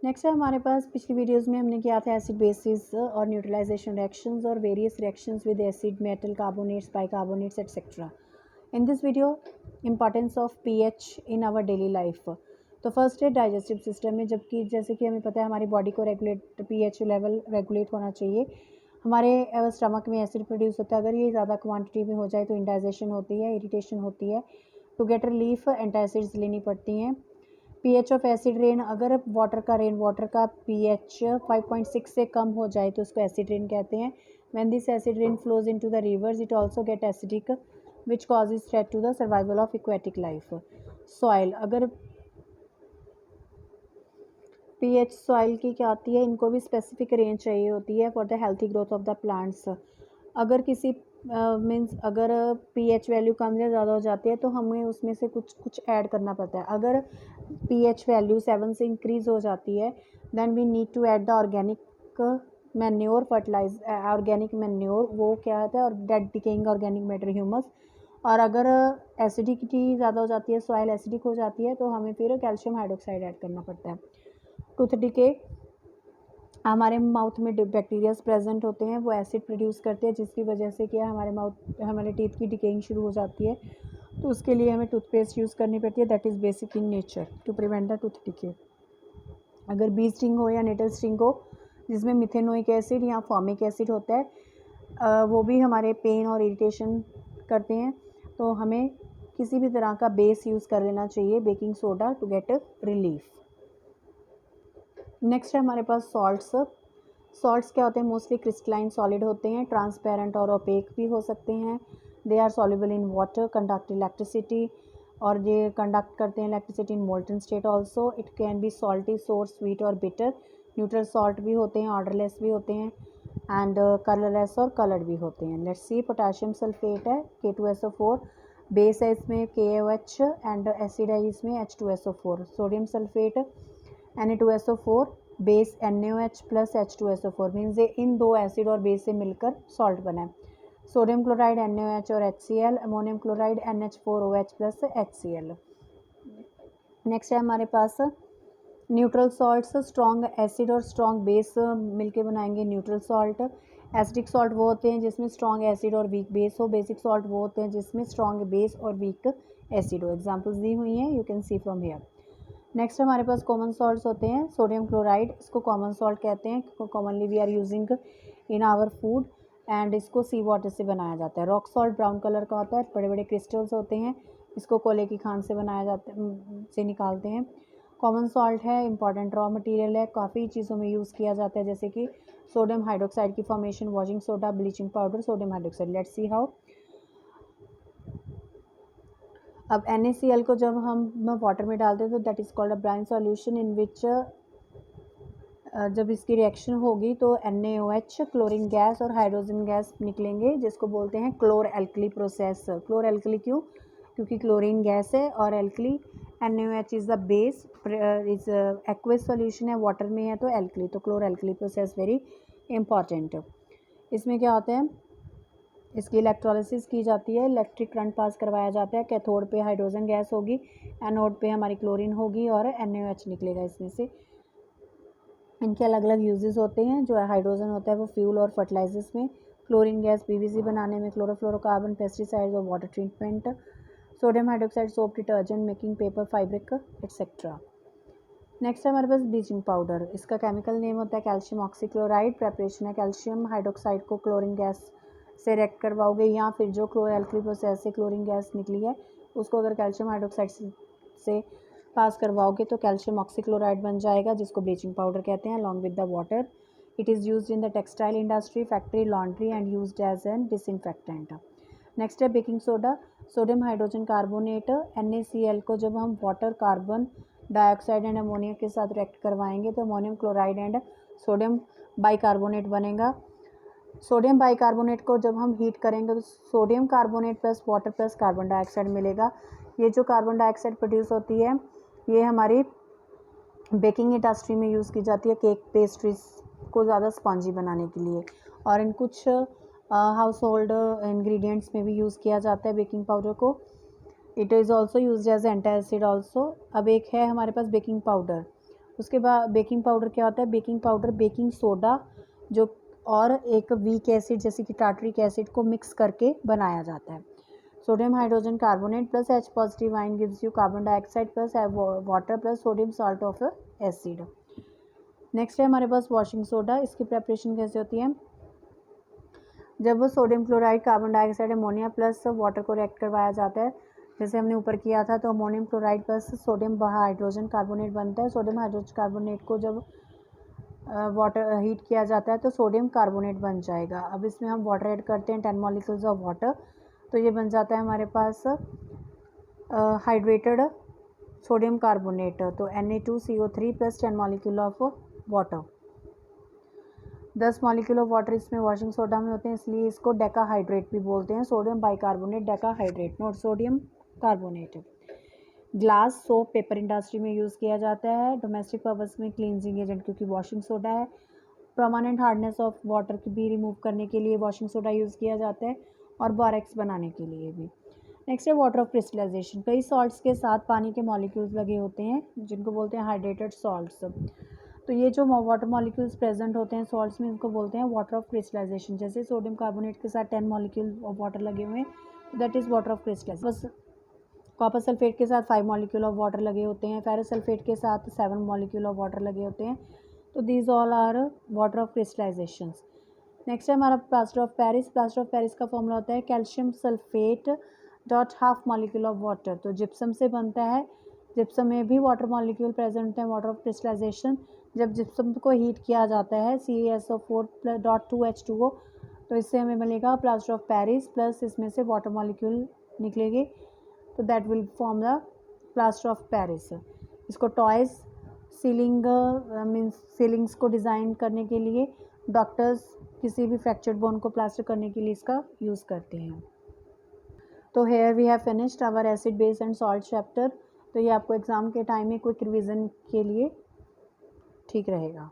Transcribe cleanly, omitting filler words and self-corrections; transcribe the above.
Next है हमारे पास पिछली वीडियोस में हमने किया था एसिड बेसिस और न्यूट्रलाइजेशन रिएक्शंस और various reactions with acid metal carbonates bicarbonates etcetera. In this video importance of pH in our daily life. तो फर्स्ट है डाइजेस्टिव सिस्टम में, जबकि जैसे कि हमें पता है हमारी बॉडी को रेगुलेट पीएच लेवल रेगुलेट होना चाहिए। हमारे स्टमक में एसिड प्रोड्यूस होता है, अगर ये ज़्यादा क्वांटिटी में हो जाए तो इंडाइजेशन होती है, इरिटेशन होती है। टू गेट रिलीफ एंटासिड्स लेनी पड़ती हैं। पीएच ऑफ एसिड रेन, अगर रेन वाटर का पीएच 5.6 से कम हो जाए तो उसको एसिड रेन कहते हैं। When this acid rain flows into the rivers it also get acidic which causes threat to the survival of aquatic life. Soil, अगर पीएच सॉइल की क्या आती है, इनको भी स्पेसिफिक रेंज चाहिए होती है for the healthy growth of the plants. अगर किसी मीन्स अगर पीएच वैल्यू कम या ज़्यादा हो जाती है तो हमें उसमें से कुछ कुछ ऐड करना पड़ता है। अगर पीएच वैल्यू 7 से इंक्रीज हो जाती है then we need to add the organic manure organic manure, वो क्या होता है, और dead decaying organic matter humus. और अगर एसिडिटी ज़्यादा हो जाती है, सॉइल एसिडिक हो जाती है, तो हमें फिर कैल्शियम हाइड्रोक्साइड ऐड करना पड़ता है। टूथ डिके, हमारे माउथ में बैक्टीरियाज प्रेजेंट होते हैं, वो एसिड प्रोड्यूस करते हैं जिसकी वजह से क्या हमारे टीथ की डिकेइंग शुरू हो जाती है। तो उसके लिए हमें टूथपेस्ट यूज़ करनी पड़ती है, that is basic in nature to prevent the tooth decay. अगर बी स्टिंग हो या नेटल स्टिंग हो जिसमें मिथेनोइक एसिड या फॉर्मिक एसिड होता है, वो भी हमारे पेन और इरिटेशन करते हैं, तो हमें किसी भी तरह का बेस यूज़ कर लेना चाहिए, baking soda, to get relief. Next है हमारे पास सॉल्ट्स। सॉल्ट्स क्या होते हैं, मोस्टली क्रिस्टलाइन सॉलिड होते हैं, ट्रांसपेरेंट और ओपेक भी हो सकते हैं। They are soluble in water, conduct electricity, और ये कंडक्ट करते हैं electricity in molten state also. It can be salty, sour, sweet और बिटर। न्यूट्रल सॉल्ट भी होते हैं, ऑर्डरलेस भी होते हैं, एंड कलरलेस और कलर्ड भी होते हैं। लेट्स सी, पोटाशियम सल्फेट है K2SO4, बेस है इसमें KOH एंड एसिड है इसमें H2SO4। Sodium sulphate Na2SO4, base NaOH plus H2SO4, means ये इन दो एसिड और बेस से मिलकर सॉल्ट बना है। सोडियम क्लोराइड NaOH और HCl, ammonium chloride NH4OH plus HCl। Next है हमारे पास न्यूट्रल सॉल्ट्स, स्ट्रॉन्ग एसिड और स्ट्रॉन्ग बेस मिलके बनाएंगे न्यूट्रल सॉल्ट। एसिडिक सॉल्ट वो होते हैं जिसमें स्ट्रॉन्ग एसिड और वीक बेस हो। बेसिक सॉल्ट वो होते हैं जिसमें स्ट्रॉन्ग बेस और वीक एसिड हो। एग्जांपल्स दी हुई हैं, you can see from here. Next हमारे पास कॉमन सॉल्ट्स होते हैं। सोडियम क्लोराइड, इसको कॉमन सॉल्ट कहते हैं, commonly we are using in our food, and इसको सी वाटर से बनाया जाता है। रॉक सॉल्ट ब्राउन कलर का होता है, बड़े बड़े क्रिस्टल्स होते हैं, इसको कोयले की खान से बनाया जाता से निकालते हैं। कॉमन सॉल्ट है, इंपॉर्टेंट रॉ मटेरियल है, काफ़ी चीज़ों में यूज़ किया जाता है, जैसे कि सोडियम हाइड्रोक्साइड की formation, washing soda, bleaching powder, sodium hydroxide. Let's see how. अब NaCl को जब हम वाटर में डालते हैं तो that is called a brine solution, in which जब इसकी रिएक्शन होगी तो NaOH, क्लोरीन गैस और हाइड्रोजन गैस निकलेंगे, जिसको बोलते हैं chlor alkali process. Chlor alkali क्यों? क्योंकि क्लोरीन गैस है और alkali. NaOH is the base, is aqueous solution है, वाटर में है तो एल्कली, तो chlor alkali process very important. इसमें क्या होता है, इसकी इलेक्ट्रोलिसिस की जाती है, इलेक्ट्रिक करंट पास करवाया जाता है। कैथोड पे हाइड्रोजन गैस होगी, एनोड पे हमारी क्लोरीन होगी और NaOH निकलेगा इसमें से। इनके अलग अलग यूजेस होते हैं। जो हाइड्रोजन होता है वो फ्यूल और फर्टिलाइजर्स में, क्लोरीन गैस PVC बनाने में, क्लोरोफ्लोरोकार्बन पेस्टिसाइड्स और water treatment, sodium hydroxide soap, detergent making, paper, fabric etcetera. Next है हमारे पास ब्लीचिंग पाउडर। इसका केमिकल नेम होता है कैल्शियम ऑक्सीक्लोराइड। प्रेपरेशन है, कैल्शियम हाइड्रोक्साइड को क्लोरीन गैस से रिएक्ट करवाओगे, या फिर जो क्लोर एल्कली प्रोसेस से क्लोरीन गैस निकली है उसको अगर कैल्शियम हाइड्रोक्साइड से पास करवाओगे तो कैल्शियम ऑक्सीक्लोराइड बन जाएगा, जिसको ब्लीचिंग पाउडर कहते हैं, along with the water. It is used in the textile industry, factory, laundry and used as an disinfectant. Next है baking soda. Sodium hydrogen carbonate NaCl को जब हम water, carbon dioxide and ammonia के साथ react करवाएंगे तो ammonium chloride and sodium bicarbonate बनेगा। Sodium bicarbonate को जब हम हीट करेंगे तो sodium carbonate plus water plus carbon dioxide मिलेगा। ये जो कार्बन डाइऑक्साइड प्रोड्यूस होती है ये हमारी बेकिंग इंडस्ट्री में यूज़ की जाती है, केक पेस्ट्रीज को ज़्यादा स्पॉन्जी बनाने के लिए, और इन कुछ हाउस होल्ड इंग्रेडिएंट्स में भी यूज़ किया जाता है बेकिंग पाउडर को। It is also use as antacid also. अब एक है हमारे पास बेकिंग पाउडर, उसके बाद बेकिंग पाउडर क्या होता है, बेकिंग पाउडर बेकिंग सोडा जो और एक वीक एसिड जैसे कि टार्टरिक एसिड को मिक्स करके बनाया जाता है। Sodium hydrogen carbonate plus H positive ion gives you carbon dioxide plus water plus sodium salt of acid. Next है हमारे पास वॉशिंग सोडा। इसकी प्रेपरेशन कैसे होती है, जब वो sodium chloride carbon dioxide ammonia plus water को रिएक्ट करवाया जाता है, जैसे हमने ऊपर किया था, तो ammonium chloride plus sodium hydrogen carbonate बनता है। सोडियम हाइड्रोजन कार्बोनेट को जब वाटर हीट किया जाता है तो सोडियम कार्बोनेट बन जाएगा। अब इसमें हम वाटर ऐड करते हैं 10 मॉलिक्यूल्स ऑफ वाटर, तो ये बन जाता है हमारे पास हाइड्रेटेड सोडियम कार्बोनेट, तो Na2CO3 plus 10 molecule of water. 10 molecule of water इसमें वॉशिंग सोडा में होते हैं, इसलिए इसको डेकाहाइड्रेट भी बोलते हैं। Sodium bicarbonate decahydrate, not sodium carbonate. Glass soap paper industry में यूज़ किया जाता है, डोमेस्टिक पर्पस में क्लींजिंग एजेंट क्योंकि वॉशिंग सोडा है। परमानेंट हार्डनेस ऑफ वाटर की भी रिमूव करने के लिए वॉशिंग सोडा यूज़ किया जाता है और बोरेक्स बनाने के लिए भी। नेक्स्ट है वाटर ऑफ क्रिस्टलाइजेशन। कई सॉल्ट्स के साथ पानी के मॉलिक्यूल्स लगे होते हैं जिनको बोलते हैं हाइड्रेटेड सॉल्ट्स। तो ये जो वाटर मॉलिक्यूल्स प्रेजेंट होते हैं सॉल्ट्स में, इनको बोलते हैं वाटर ऑफ क्रिस्टलाइजेशन। जैसे सोडियम कार्बोनेट के साथ 10 मॉलिक्यूल ऑफ वाटर लगे हुए हैं, that is water of crystallization. Copper sulphate के साथ 5 मॉलिक्यूल ऑफ वाटर लगे होते हैं, फेरस सल्फेट के साथ 7 मॉलिक्यूल ऑफ वाटर लगे होते हैं। तो these all are water of crystallization. Next है हमारा plaster of Paris. Plaster of Paris का फॉर्मूला होता है calcium sulphate dot half molecule of water. तो जिप्सम से बनता है, जिप्सम में भी वाटर मॉलिक्यूल प्रेजेंट है, वाटर ऑफ क्रिस्टलाइजेशन। जब जिप्सम को हीट किया जाता है CaSO4.2H2O, तो इससे हमें मिलेगा प्लास्टर ऑफ पेरिस प्लस इसमें से वाटर मॉलिक्यूल निकलेंगे, तो that will form the plaster of Paris. इसको टॉयज़ सीलिंग मीन्स सीलिंग्स को डिज़ाइन करने के लिए, डॉक्टर्स किसी भी फ्रैक्चर्ड बोन को प्लास्टर करने के लिए इसका यूज़ करते हैं। तो here we have finished our acid base and salt chapter. तो ये आपको एग्ज़ाम के टाइम में क्विक रिवीजन के लिए ठीक रहेगा।